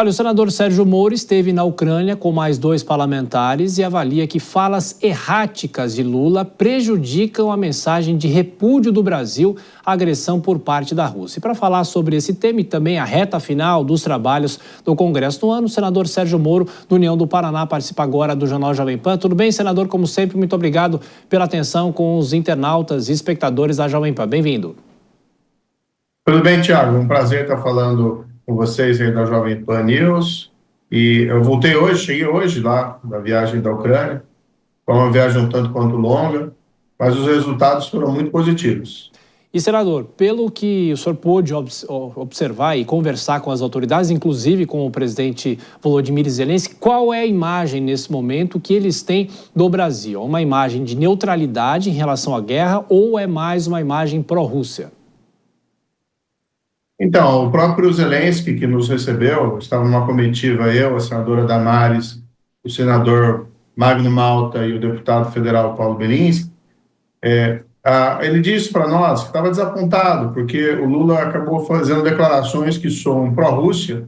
Olha, o senador Sérgio Moro esteve na Ucrânia com mais 2 parlamentares e avalia que falas erráticas de Lula prejudicam a mensagem de repúdio do Brasil à agressão por parte da Rússia. E para falar sobre esse tema e também a reta final dos trabalhos do Congresso no ano, o senador Sérgio Moro, do União do Paraná, participa agora do Jornal Jovem Pan. Tudo bem, senador? Como sempre, muito obrigado pela atenção com os internautas e espectadores da Jovem Pan. Bem-vindo. Tudo bem, Thiago? Um prazer estar falando com vocês aí da Jovem Pan News. E eu cheguei hoje lá da viagem da Ucrânia. Foi uma viagem um tanto quanto longa, mas os resultados foram muito positivos. E, senador, pelo que o senhor pôde observar e conversar com as autoridades, inclusive com o presidente Volodymyr Zelensky, qual é a imagem nesse momento que eles têm do Brasil? É uma imagem de neutralidade em relação à guerra ou é mais uma imagem pró-Rússia? Então, o próprio Zelensky, que nos recebeu, estava numa comitiva, eu, a senadora Damares, o senador Magno Malta e o deputado federal Paulo Bellinski. Ele disse para nós que estava desapontado, porque o Lula acabou fazendo declarações que são pró-Rússia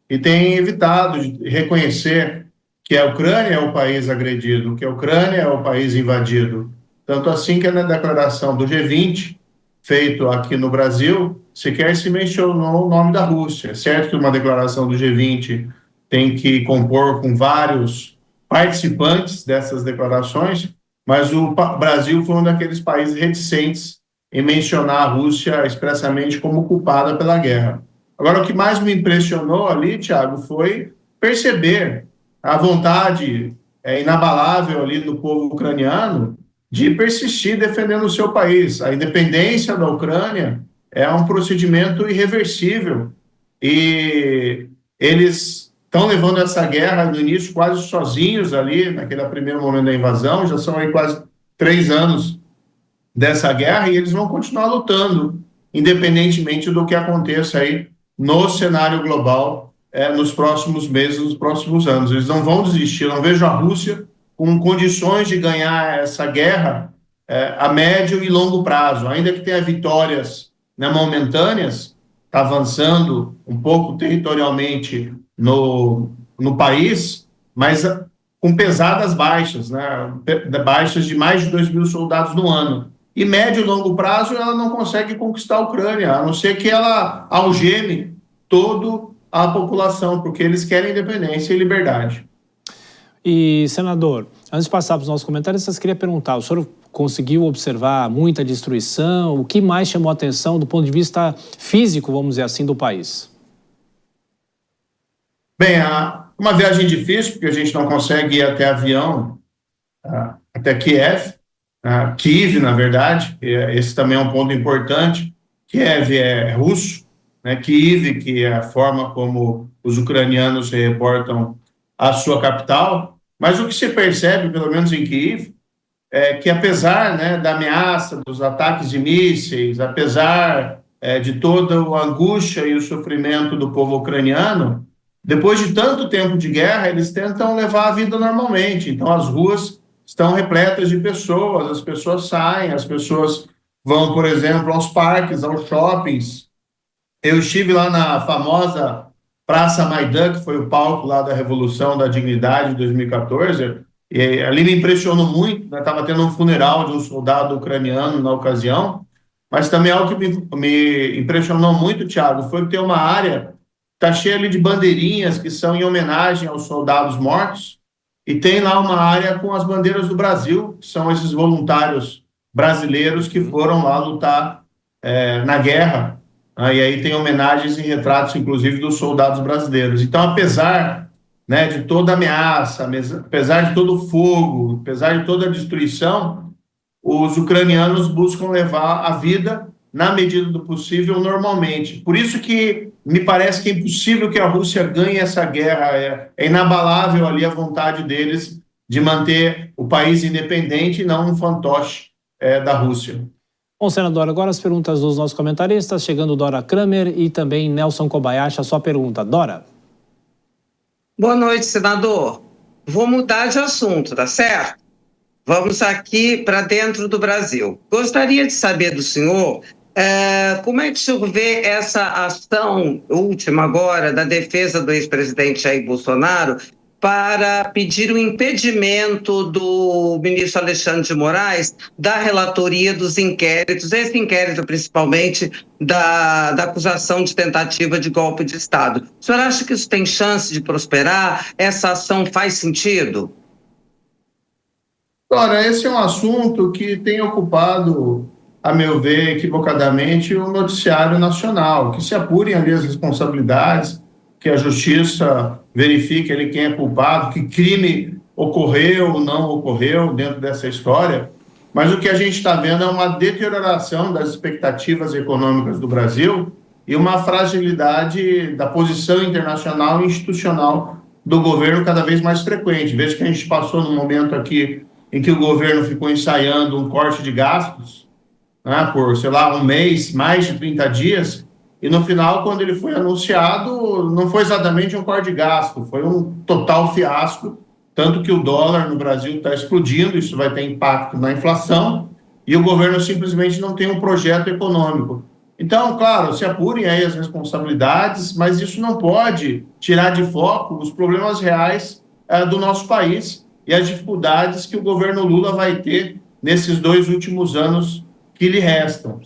e tem evitado de reconhecer que a Ucrânia é o país agredido, que a Ucrânia é o país invadido. Tanto assim que na declaração do G20, feito aqui no Brasil, sequer se mencionou o nome da Rússia. É certo que uma declaração do G20 tem que compor com vários participantes dessas declarações, mas o Brasil foi um daqueles países reticentes em mencionar a Rússia expressamente como culpada pela guerra. Agora, o que mais me impressionou ali, Thiago, foi perceber a vontade inabalável ali do povo ucraniano de persistir defendendo o seu país. A independência da Ucrânia é um procedimento irreversível e eles estão levando essa guerra no início quase sozinhos ali, naquele primeiro momento da invasão, já são aí quase 3 anos dessa guerra e eles vão continuar lutando, independentemente do que aconteça aí no cenário global nos próximos meses, nos próximos anos. Eles não vão desistir. Eu não vejo a Rússia com condições de ganhar essa guerra a médio e longo prazo, ainda que tenha vitórias momentâneas, está avançando um pouco territorialmente no país, mas com pesadas baixas, baixas de mais de 2.000 soldados no ano. E médio e longo prazo ela não consegue conquistar a Ucrânia, a não ser que ela algeme toda a população, porque eles querem independência e liberdade. E, senador, antes de passar para os nossos comentários, eu queria perguntar, o senhor conseguiu observar muita destruição? O que mais chamou a atenção do ponto de vista físico, vamos dizer assim, do país? Bem, uma viagem difícil, porque a gente não consegue ir até avião, até Kiev, Kyiv, na verdade, esse também é um ponto importante. Kiev é russo, Kyiv, que é a forma como os ucranianos se reportam à sua capital, mas o que se percebe, pelo menos em Kyiv, é que apesar da ameaça dos ataques de mísseis, apesar de toda a angústia e o sofrimento do povo ucraniano, depois de tanto tempo de guerra, eles tentam levar a vida normalmente. Então, as ruas estão repletas de pessoas, as pessoas saem, as pessoas vão, por exemplo, aos parques, aos shoppings. Eu estive lá na famosa Praça Maidan, que foi o palco lá da Revolução da Dignidade de 2014, e ali me impressionou muito, estava tendo um funeral de um soldado ucraniano na ocasião, mas também algo que me impressionou muito, Thiago, foi que tem uma área que está cheia ali de bandeirinhas que são em homenagem aos soldados mortos, e tem lá uma área com as bandeiras do Brasil, que são esses voluntários brasileiros que foram lá lutar na guerra. E aí tem homenagens e retratos, inclusive, dos soldados brasileiros. Então, apesar de toda a ameaça, apesar de todo o fogo, apesar de toda a destruição, os ucranianos buscam levar a vida, na medida do possível, normalmente. Por isso que me parece que é impossível que a Rússia ganhe essa guerra. É inabalável ali a vontade deles de manter o país independente e não um fantoche da Rússia. Bom, senador, agora as perguntas dos nossos comentaristas, chegando Dora Kramer e também Nelson Kobayashi, a sua pergunta. Dora. Boa noite, senador. Vou mudar de assunto, tá certo? Vamos aqui para dentro do Brasil. Gostaria de saber do senhor Como é que o senhor vê essa ação última agora da defesa do ex-presidente Jair Bolsonaro para pedir o impedimento do ministro Alexandre de Moraes da relatoria dos inquéritos, esse inquérito principalmente da acusação de tentativa de golpe de Estado? O senhor acha que isso tem chance de prosperar? Essa ação faz sentido? Ora, esse é um assunto que tem ocupado, a meu ver, equivocadamente, o noticiário nacional, que se apurem ali as responsabilidades, que a justiça verifique ali quem é culpado, que crime ocorreu ou não ocorreu dentro dessa história, mas o que a gente está vendo é uma deterioração das expectativas econômicas do Brasil e uma fragilidade da posição internacional e institucional do governo cada vez mais frequente. Veja que a gente passou num momento aqui em que o governo ficou ensaiando um corte de gastos, né, por, sei lá, um mês, mais de 30 dias, e no final, quando ele foi anunciado, não foi exatamente um corte de gasto, foi um total fiasco, tanto que o dólar no Brasil está explodindo, isso vai ter impacto na inflação, e o governo simplesmente não tem um projeto econômico. Então, claro, se apurem aí as responsabilidades, mas isso não pode tirar de foco os problemas reais do nosso país e as dificuldades que o governo Lula vai ter nesses 2 últimos anos que lhe restam.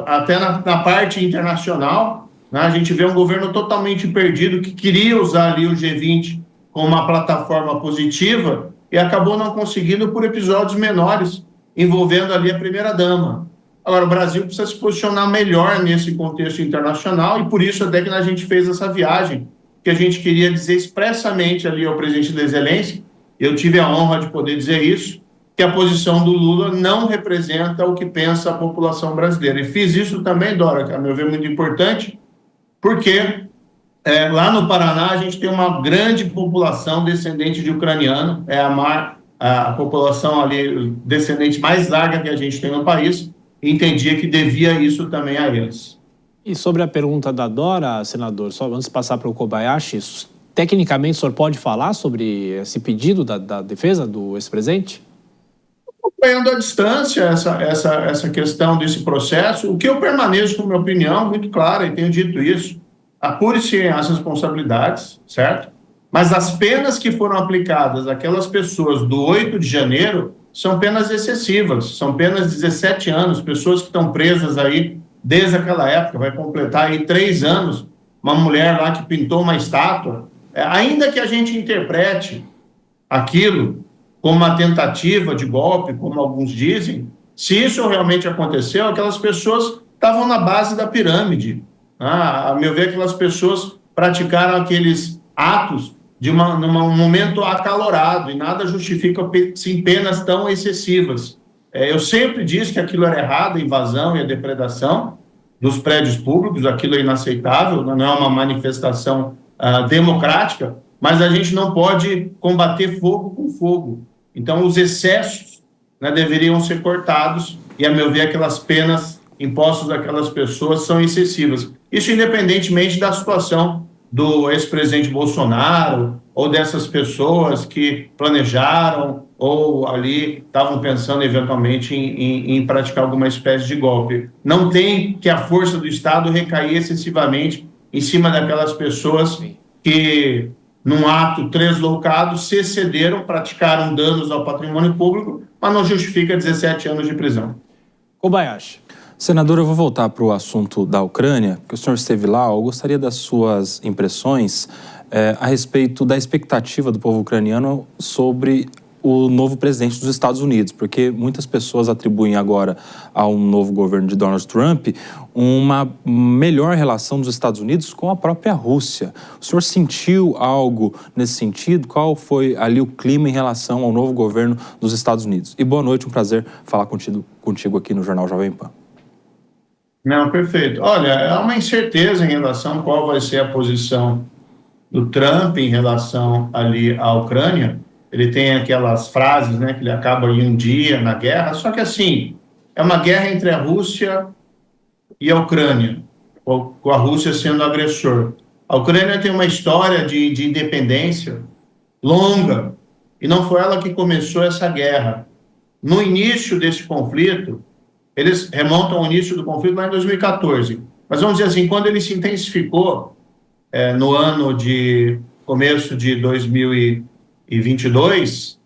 Até na parte internacional, né, a gente vê um governo totalmente perdido que queria usar ali o G20 como uma plataforma positiva e acabou não conseguindo por episódios menores, envolvendo ali a primeira-dama. Agora, o Brasil precisa se posicionar melhor nesse contexto internacional e por isso até que a gente fez essa viagem, que a gente queria dizer expressamente ali ao presidente Zelensky, eu tive a honra de poder dizer isso, que a posição do Lula não representa o que pensa a população brasileira. E fiz isso também, Dora, que a meu ver é muito importante, porque lá no Paraná a gente tem uma grande população descendente de ucraniano, a população ali descendente mais larga que a gente tem no país, e entendia que devia isso também a eles. E sobre a pergunta da Dora, senador, só antes de passar para o Kobayashi, tecnicamente o senhor pode falar sobre esse pedido da defesa do ex-presidente? Acompanhando à distância essa questão desse processo, o que eu permaneço com minha opinião muito clara, e tenho dito isso, apure-se as responsabilidades, certo? Mas as penas que foram aplicadas àquelas pessoas do 8 de janeiro são penas excessivas, são penas de 17 anos, pessoas que estão presas aí desde aquela época, vai completar aí 3 anos, uma mulher lá que pintou uma estátua, ainda que a gente interprete aquilo como uma tentativa de golpe, como alguns dizem, se isso realmente aconteceu, aquelas pessoas estavam na base da pirâmide. A meu ver, aquelas pessoas praticaram aqueles atos num momento acalorado e nada justifica sim, penas tão excessivas. Eu sempre disse que aquilo era errado, a invasão e a depredação dos prédios públicos, aquilo é inaceitável, não é uma manifestação democrática, mas a gente não pode combater fogo com fogo. Então, os excessos, né, deveriam ser cortados e, a meu ver, aquelas penas impostas àquelas pessoas são excessivas. Isso independentemente da situação do ex-presidente Bolsonaro ou dessas pessoas que planejaram ou ali estavam pensando eventualmente em praticar alguma espécie de golpe. Não tem que a força do Estado recair excessivamente em cima daquelas pessoas que, num ato translocado, se excederam, praticaram danos ao patrimônio público, mas não justifica 17 anos de prisão. Kobayashi. Senador, eu vou voltar para o assunto da Ucrânia, porque o senhor esteve lá. Eu gostaria das suas impressões a respeito da expectativa do povo ucraniano sobre o novo presidente dos Estados Unidos, porque muitas pessoas atribuem agora ao novo governo de Donald Trump uma melhor relação dos Estados Unidos com a própria Rússia. O senhor sentiu algo nesse sentido? Qual foi ali o clima em relação ao novo governo dos Estados Unidos? E boa noite, um prazer falar contigo aqui no Jornal Jovem Pan. Não, perfeito. Olha, há uma incerteza em relação a qual vai ser a posição do Trump em relação ali à Ucrânia. Ele tem aquelas frases, né, que ele acaba em um dia na guerra, só que assim, é uma guerra entre a Rússia e a Ucrânia, com a Rússia sendo agressor. A Ucrânia tem uma história de independência longa, e não foi ela que começou essa guerra. No início desse conflito, eles remontam ao início do conflito lá em 2014. Mas vamos dizer assim, quando ele se intensificou no ano de começo de 2022,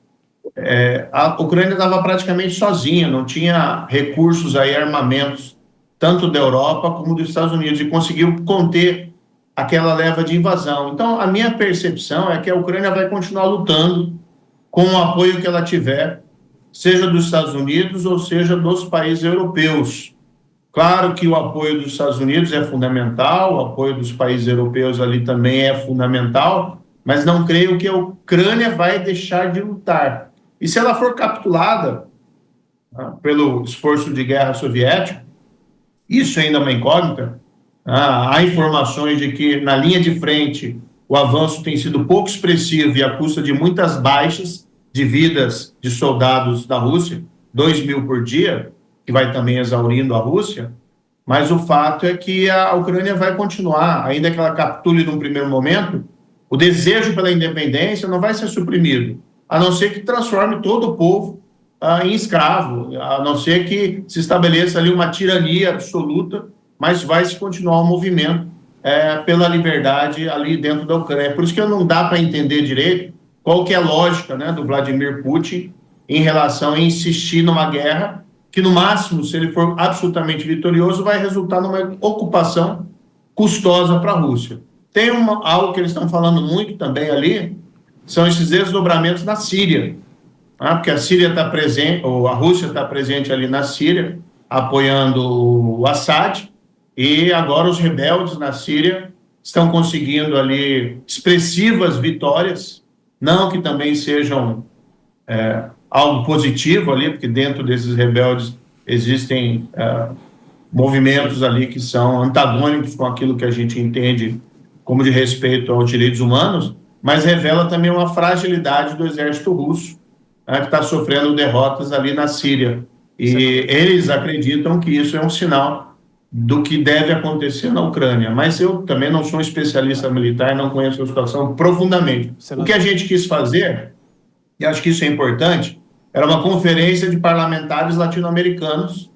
a Ucrânia estava praticamente sozinha, não tinha recursos aí, armamentos, tanto da Europa como dos Estados Unidos, e conseguiu conter aquela leva de invasão. Então, a minha percepção é que a Ucrânia vai continuar lutando com o apoio que ela tiver, seja dos Estados Unidos ou seja dos países europeus. Claro que o apoio dos Estados Unidos é fundamental, o apoio dos países europeus ali também é fundamental, mas não creio que a Ucrânia vai deixar de lutar. E se ela for capturada pelo esforço de guerra soviético, isso ainda é uma incógnita. Há informações de que na linha de frente o avanço tem sido pouco expressivo e à custa de muitas baixas de vidas de soldados da Rússia, 2.000 por dia, que vai também exaurindo a Rússia, mas o fato é que a Ucrânia vai continuar, ainda que ela capture num primeiro momento, o desejo pela independência não vai ser suprimido, a não ser que transforme todo o povo em escravo, a não ser que se estabeleça ali uma tirania absoluta, mas vai se continuar o movimento pela liberdade ali dentro da Ucrânia. Por isso que não dá para entender direito qual que é a lógica, né, do Vladimir Putin em relação a insistir numa guerra que, no máximo, se ele for absolutamente vitorioso, vai resultar numa ocupação custosa para a Rússia. Tem algo que eles estão falando muito também ali, são esses desdobramentos na Síria, porque a Síria está presente, ou a Rússia está presente ali na Síria, apoiando o Assad, e agora os rebeldes na Síria estão conseguindo ali expressivas vitórias, não que também sejam algo positivo ali, porque dentro desses rebeldes existem movimentos ali que são antagônicos com aquilo que a gente entende como de respeito aos direitos humanos, mas revela também uma fragilidade do exército russo, que está sofrendo derrotas ali na Síria. E eles acreditam que isso é um sinal do que deve acontecer na Ucrânia. Mas eu também não sou um especialista militar, não conheço a situação profundamente. O que a gente quis fazer, e acho que isso é importante, era uma conferência de parlamentares latino-americanos,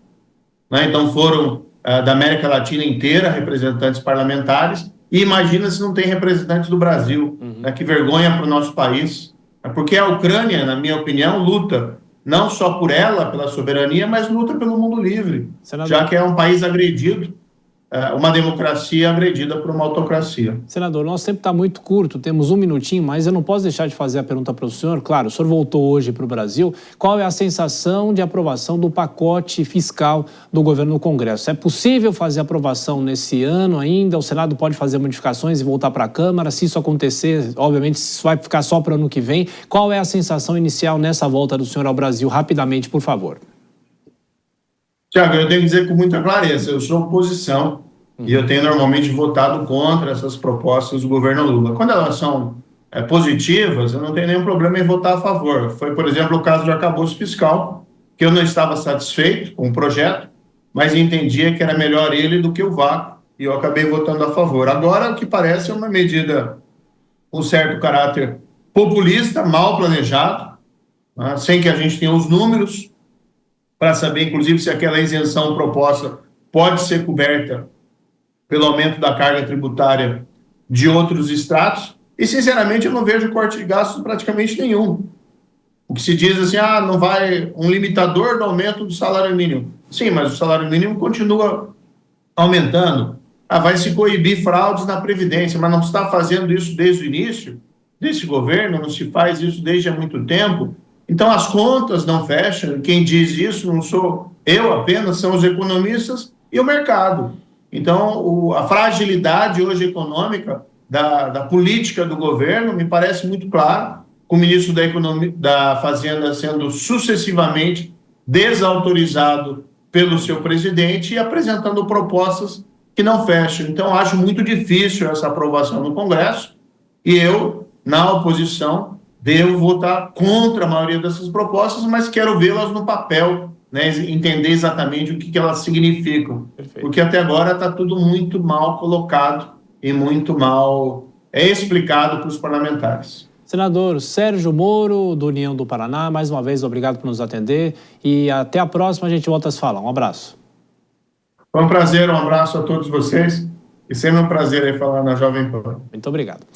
né? Então foram da América Latina inteira, representantes parlamentares, e imagina se não tem representantes do Brasil, né? Que vergonha para o nosso país, porque a Ucrânia, na minha opinião, luta não só por ela, pela soberania, mas luta pelo mundo livre, senador, já que é um país agredido, uma democracia agredida por uma autocracia. Senador, nosso tempo está muito curto, temos um minutinho, mas eu não posso deixar de fazer a pergunta para o senhor. Claro, o senhor voltou hoje para o Brasil. Qual é a sensação de aprovação do pacote fiscal do governo no Congresso? É possível fazer aprovação nesse ano ainda? O Senado pode fazer modificações e voltar para a Câmara? Se isso acontecer, obviamente, isso vai ficar só para o ano que vem. Qual é a sensação inicial nessa volta do senhor ao Brasil? Rapidamente, por favor. Tiago, eu tenho que dizer com muita clareza, eu sou oposição e eu tenho normalmente votado contra essas propostas do governo Lula. Quando elas são positivas, eu não tenho nenhum problema em votar a favor. Foi, por exemplo, o caso do arcabouço fiscal, que eu não estava satisfeito com o projeto, mas entendia que era melhor ele do que o vácuo, e eu acabei votando a favor. Agora, o que parece é uma medida com certo caráter populista, mal planejado, sem que a gente tenha os números, para saber, inclusive, se aquela isenção proposta pode ser coberta pelo aumento da carga tributária de outros estratos. E, sinceramente, eu não vejo corte de gastos praticamente nenhum. O que se diz assim, não vai um limitador do aumento do salário mínimo. Sim, mas o salário mínimo continua aumentando. Vai se coibir fraudes na Previdência, mas não se está fazendo isso desde o início desse governo, não se faz isso desde há muito tempo. Então, as contas não fecham. Quem diz isso não sou eu apenas, são os economistas e o mercado. Então, a fragilidade hoje econômica da política do governo me parece muito clara, com o ministro da Fazenda sendo sucessivamente desautorizado pelo seu presidente e apresentando propostas que não fecham. Então, acho muito difícil essa aprovação no Congresso e eu, na oposição, devo votar contra a maioria dessas propostas, mas quero vê-las no papel, né, entender exatamente o que elas significam. Perfeito. Porque até agora está tudo muito mal colocado e muito mal explicado para os parlamentares. Senador Sérgio Moro, do União do Paraná, mais uma vez, obrigado por nos atender e até a próxima, a gente volta a se falar. Um abraço. Foi um prazer, um abraço a todos vocês e sempre um prazer aí falar na Jovem Pan. Muito obrigado.